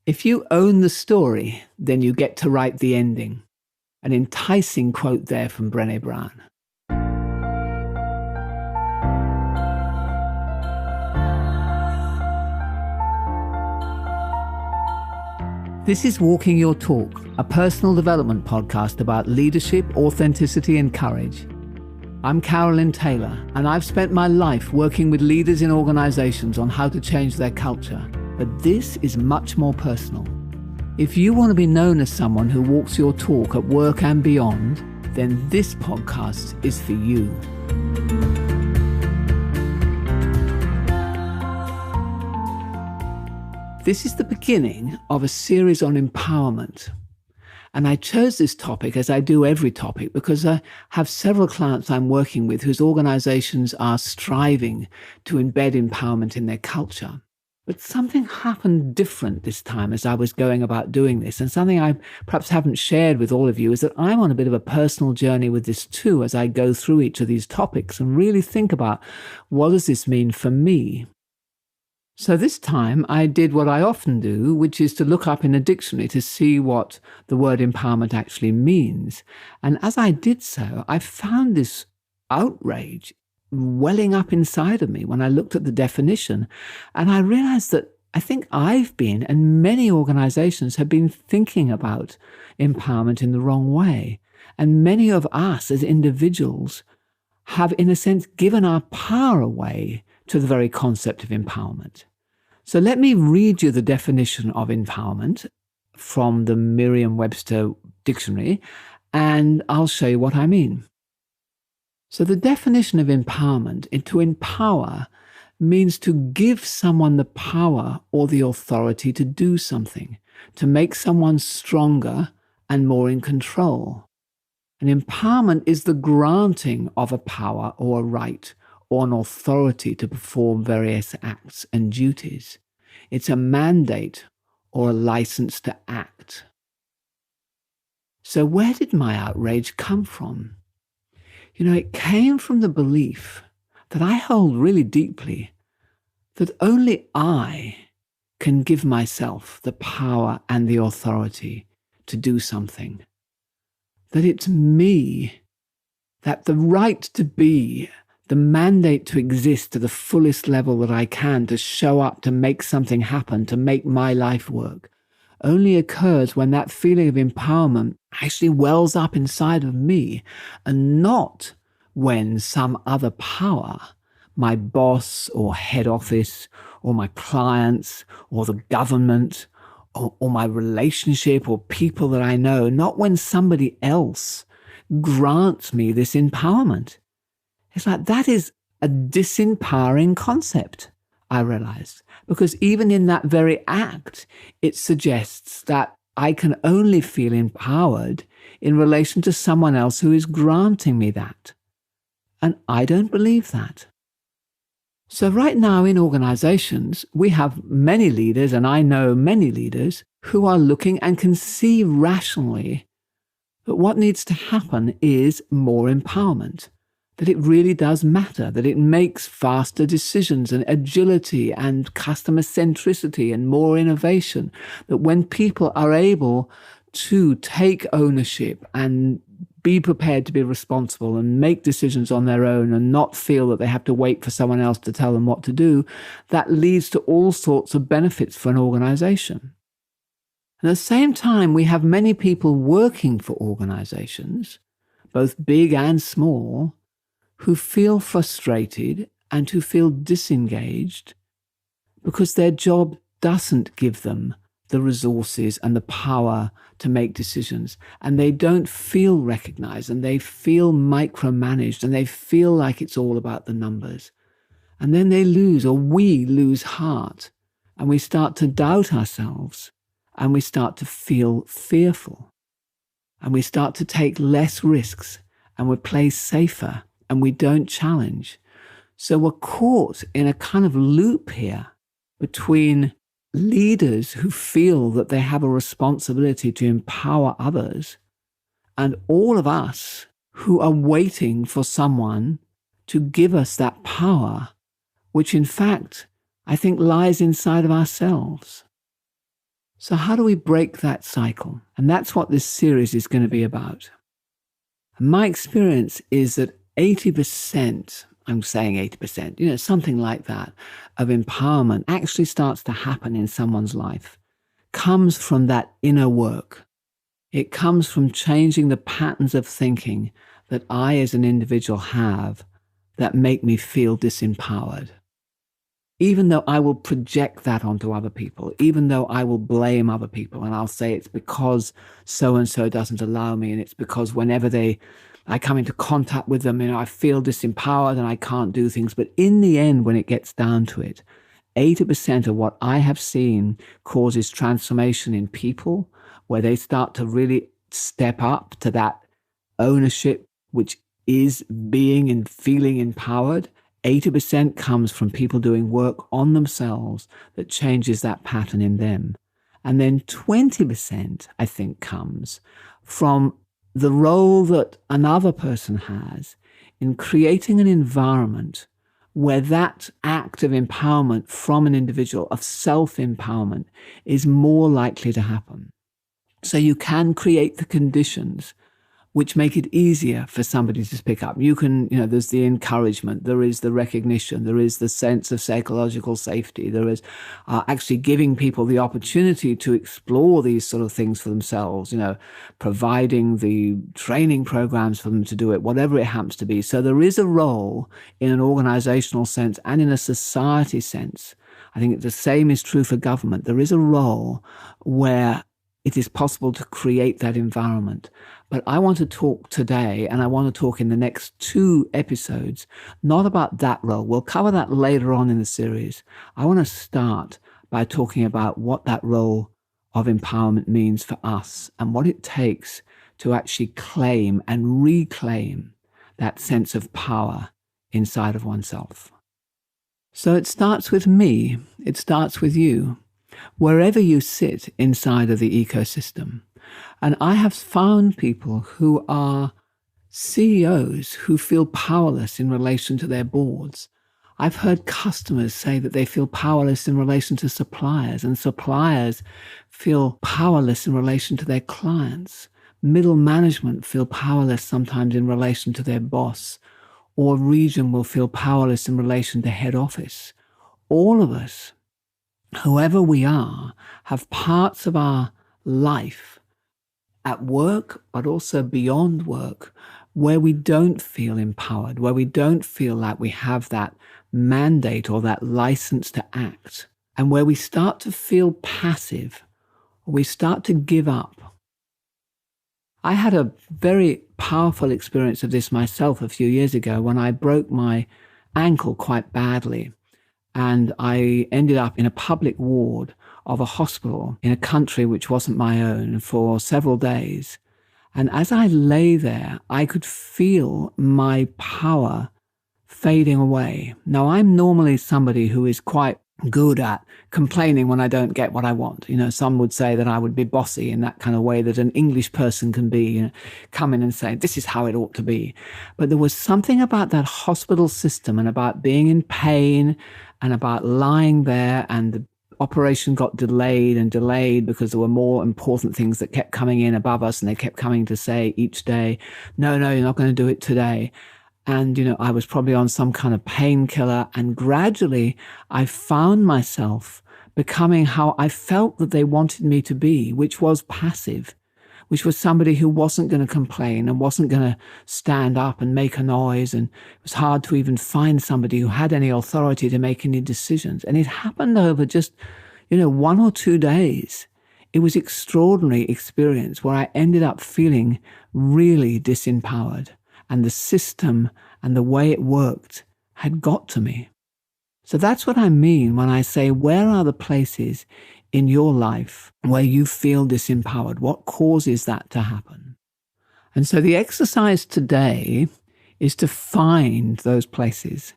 If you own the story, then you get to write the ending. An enticing quote there from Brené Brown. This is Walking Your Talk, a personal development podcast about leadership, authenticity, and courage. I'm Carolyn Taylor, and I've spent my life working with leaders in organizations on how to change their culture. But this is much more personal. If you want to be known as someone who walks your talk at work and beyond, then this podcast is for you. This is the beginning of a series on empowerment. And I chose this topic, as I do every topic, because I have several clients I'm working with whose organizations are striving to embed empowerment in their culture. But something happened different this time as I was going about doing this. And something I perhaps haven't shared with all of you is that I'm on a bit of a personal journey with this too, as I go through each of these topics and really think about what does this mean for me? So this time I did what I often do, which is to look up in a dictionary to see what the word empowerment actually means. And as I did so, I found this outrage welling up inside of me when I looked at the definition. And I realized that I think I've been, and many organizations have been thinking about empowerment in the wrong way. And many of us as individuals have, in a sense, given our power away to the very concept of empowerment. So let me read you the definition of empowerment from the Merriam-Webster dictionary, and I'll show you what I mean. So the definition of empowerment, to empower, means to give someone the power or the authority to do something, to make someone stronger and more in control. And empowerment is the granting of a power or a right or an authority to perform various acts and duties. It's a mandate or a license to act. So where did my outrage come from? It came from the belief that I hold really deeply that only I can give myself the power and the authority to do something. That it's me, that the right to be, the mandate to exist to the fullest level that I can, to show up, to make something happen, to make my life work, only occurs when that feeling of empowerment actually wells up inside of me, and not when some other power, my boss or head office or my clients or the government or my relationship or people that I know, not when somebody else grants me this empowerment. It's like that is a disempowering concept, I realized, because even in that very act, it suggests that I can only feel empowered in relation to someone else who is granting me that. And I don't believe that. So right now in organizations, we have many leaders, and I know many leaders, who are looking and can see rationally that what needs to happen is more empowerment. That it really does matter, that it makes faster decisions and agility and customer-centricity and more innovation, that when people are able to take ownership and be prepared to be responsible and make decisions on their own and not feel that they have to wait for someone else to tell them what to do, that leads to all sorts of benefits for an organization. And at the same time, we have many people working for organizations, both big and small, who feel frustrated and who feel disengaged because their job doesn't give them the resources and the power to make decisions, and they don't feel recognized, and they feel micromanaged, and they feel like it's all about the numbers. And then they lose, or we lose heart, and we start to doubt ourselves, and we start to feel fearful, and we start to take less risks, and we play safer, and we don't challenge. So we're caught in a kind of loop here between leaders who feel that they have a responsibility to empower others, and all of us who are waiting for someone to give us that power, which in fact, I think lies inside of ourselves. So how do we break that cycle? And that's what this series is going to be about. My experience is that 80%, I'm saying 80%, something like that, of empowerment actually starts to happen in someone's life, comes from that inner work. It comes from changing the patterns of thinking that I as an individual have that make me feel disempowered. Even though I will project that onto other people, even though I will blame other people and I'll say it's because so-and-so doesn't allow me and it's because whenever I come into contact with them, I feel disempowered and I can't do things. But in the end, when it gets down to it, 80% of what I have seen causes transformation in people where they start to really step up to that ownership, which is being and feeling empowered. 80% comes from people doing work on themselves that changes that pattern in them. And then 20%, I think, comes from the role that another person has in creating an environment where that act of empowerment from an individual, of self-empowerment, is more likely to happen. So you can create the conditions which make it easier for somebody to pick up. You can, there's the encouragement, there is the recognition, there is the sense of psychological safety, there is actually giving people the opportunity to explore these sort of things for themselves, providing the training programs for them to do it, whatever it happens to be. So there is a role in an organizational sense and in a society sense. I think the same is true for government. There is a role where it is possible to create that environment. But I want to talk today, and I want to talk in the next 2 episodes, not about that role. We'll cover that later on in the series. I want to start by talking about what that role of empowerment means for us and what it takes to actually claim and reclaim that sense of power inside of oneself. So it starts with me. It starts with you. Wherever you sit inside of the ecosystem. And I have found people who are CEOs who feel powerless in relation to their boards. I've heard customers say that they feel powerless in relation to suppliers, and suppliers feel powerless in relation to their clients. Middle management feel powerless sometimes in relation to their boss, or region will feel powerless in relation to head office. All of us, whoever we are, have parts of our life at work, but also beyond work, where we don't feel empowered, where we don't feel like we have that mandate or that license to act, and where we start to feel passive, or we start to give up. I had a very powerful experience of this myself a few years ago when I broke my ankle quite badly. And I ended up in a public ward of a hospital in a country which wasn't my own for several days. And as I lay there, I could feel my power fading away. Now, I'm normally somebody who is quite good at complaining when I don't get what I want. Some would say that I would be bossy in that kind of way that an English person can be, come in and say, this is how it ought to be. But there was something about that hospital system and about being in pain and about lying there, and the operation got delayed because there were more important things that kept coming in above us, and they kept coming to say each day, no, you're not going to do it today. And, I was probably on some kind of painkiller, and gradually I found myself becoming how I felt that they wanted me to be, which was passive, which was somebody who wasn't going to complain and wasn't going to stand up and make a noise. And it was hard to even find somebody who had any authority to make any decisions. And it happened over just, 1 or 2 days. It was an extraordinary experience where I ended up feeling really disempowered. And the system and the way it worked had got to me. So that's what I mean when I say, where are the places in your life where you feel disempowered? What causes that to happen? And so the exercise today is to find those places.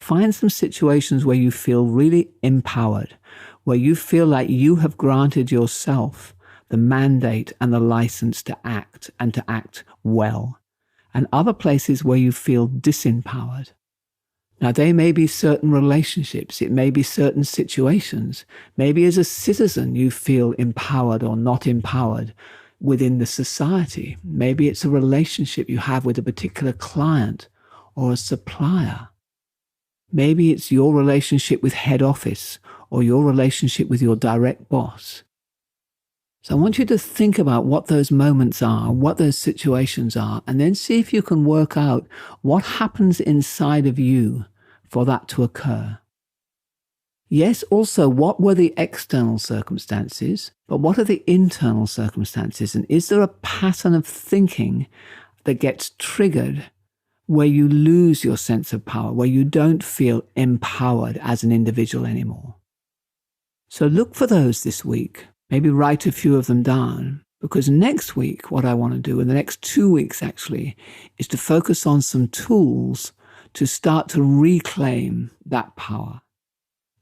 Find some situations where you feel really empowered, where you feel like you have granted yourself the mandate and the license to act and to act well. And other places where you feel disempowered. Now, they may be certain relationships. It may be certain situations. Maybe as a citizen, you feel empowered or not empowered within the society. Maybe it's a relationship you have with a particular client or a supplier. Maybe it's your relationship with head office or your relationship with your direct boss. So I want you to think about what those moments are, what those situations are, and then see if you can work out what happens inside of you for that to occur. Yes, also, what were the external circumstances, but what are the internal circumstances? And is there a pattern of thinking that gets triggered where you lose your sense of power, where you don't feel empowered as an individual anymore? So look for those this week. Maybe write a few of them down, because next week, what I want to do, in the next 2 weeks actually, is to focus on some tools to start to reclaim that power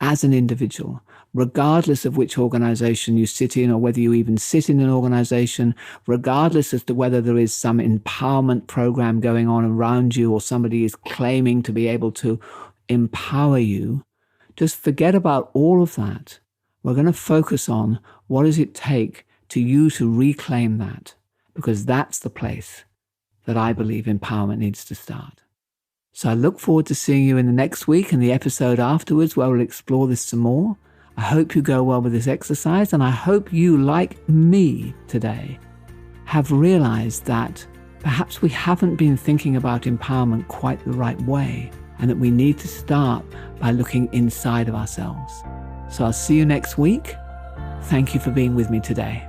as an individual, regardless of which organization you sit in or whether you even sit in an organization, regardless as to whether there is some empowerment program going on around you or somebody is claiming to be able to empower you. Just forget about all of that. We're going to focus on what does it take to you to reclaim that, because that's the place that I believe empowerment needs to start. So I look forward to seeing you in the next week and the episode afterwards where we'll explore this some more. I hope you go well with this exercise, and I hope you, like me today, have realized that perhaps we haven't been thinking about empowerment quite the right way, and that we need to start by looking inside of ourselves. So I'll see you next week. Thank you for being with me today.